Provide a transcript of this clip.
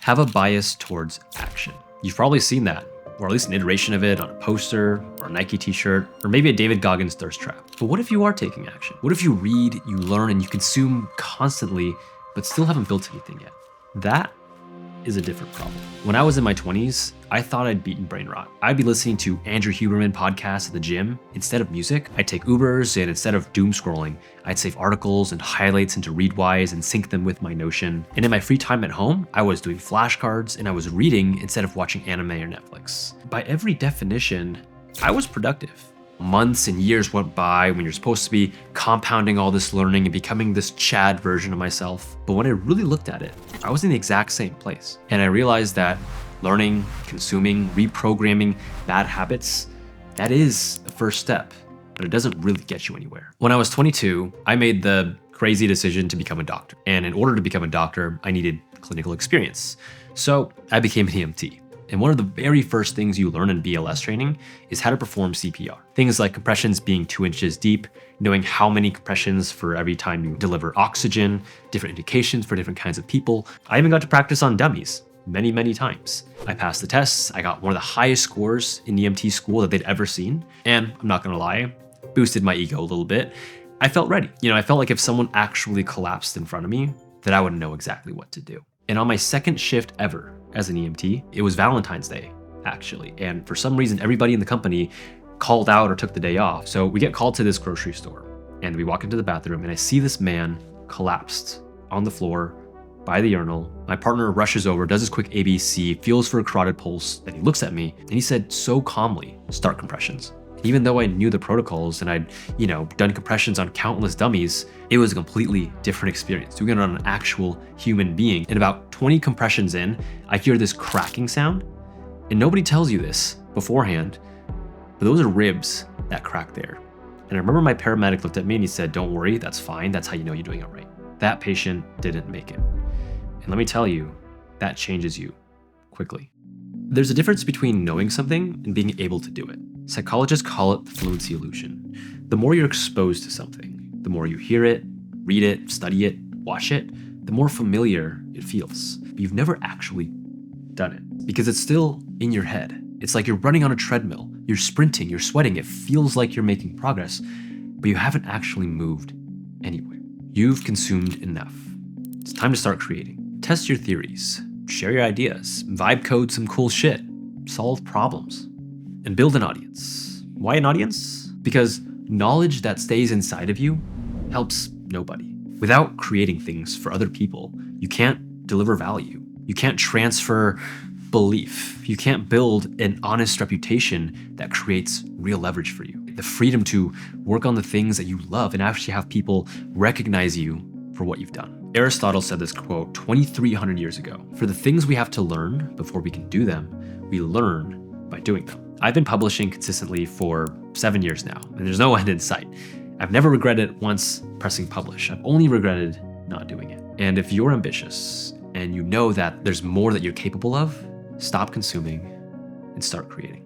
Have a bias towards action. You've probably seen that, or at least an iteration of it on a poster or a Nike t-shirt, or maybe a David Goggins thirst trap. But what if you are taking action? What if you read, you learn, and you consume constantly, but still haven't built anything yet? That is a different problem. When I was in my 20s, I thought I'd beaten brain rot. I'd be listening to Andrew Huberman podcasts at the gym. Instead of music, I'd take Ubers, and instead of doom scrolling, I'd save articles and highlights into Readwise and sync them with my Notion. And in my free time at home, I was doing flashcards and I was reading instead of watching anime or Netflix. By every definition, I was productive. Months and years went by when you're supposed to be compounding all this learning and becoming this Chad version of myself. But when I really looked at it, I was in the exact same place. And I realized that learning, consuming, reprogramming bad habits, that is the first step, but it doesn't really get you anywhere. When I was 22, I made the crazy decision to become a doctor. And in order to become a doctor, I needed clinical experience. So I became an EMT. And one of the very first things you learn in BLS training is how to perform CPR. Things like compressions being 2 inches deep, knowing how many compressions for every time you deliver oxygen, different indications for different kinds of people. I even got to practice on dummies many, many times. I passed the tests. I got one of the highest scores in EMT school that they'd ever seen. And I'm not gonna lie, boosted my ego a little bit. I felt ready. I felt like if someone actually collapsed in front of me, that I would know exactly what to do. And on my second shift ever as an EMT, it was Valentine's Day, actually. And for some reason, everybody in the company called out or took the day off. So we get called to this grocery store and we walk into the bathroom and I see this man collapsed on the floor by the urinal. My partner rushes over, does his quick ABC, feels for a carotid pulse, then he looks at me and he said so calmly, "Start compressions." Even though I knew the protocols and I'd, done compressions on countless dummies, it was a completely different experience doing it on an actual human being. And about 20 compressions in, I hear this cracking sound, and nobody tells you this beforehand, but those are ribs that crack there. And I remember my paramedic looked at me and he said, "Don't worry, that's fine. That's how you know you're doing it right." That patient didn't make it. And let me tell you, that changes you quickly. There's a difference between knowing something and being able to do it. Psychologists call it the fluency illusion. The more you're exposed to something, the more you hear it, read it, study it, watch it, the more familiar it feels. But you've never actually done it because it's still in your head. It's like you're running on a treadmill. You're sprinting, you're sweating. It feels like you're making progress, but you haven't actually moved anywhere. You've consumed enough. It's time to start creating. Test your theories, share your ideas, vibe code some cool shit, solve problems, and build an audience. Why an audience? Because knowledge that stays inside of you helps nobody. Without creating things for other people, you can't deliver value. You can't transfer belief. You can't build an honest reputation that creates real leverage for you. The freedom to work on the things that you love and actually have people recognize you for what you've done. Aristotle said this quote 2,300 years ago. For the things we have to learn before we can do them, we learn by doing them. I've been publishing consistently for 7 years now, and there's no end in sight. I've never regretted once pressing publish. I've only regretted not doing it. And if you're ambitious and you know that there's more that you're capable of, stop consuming and start creating.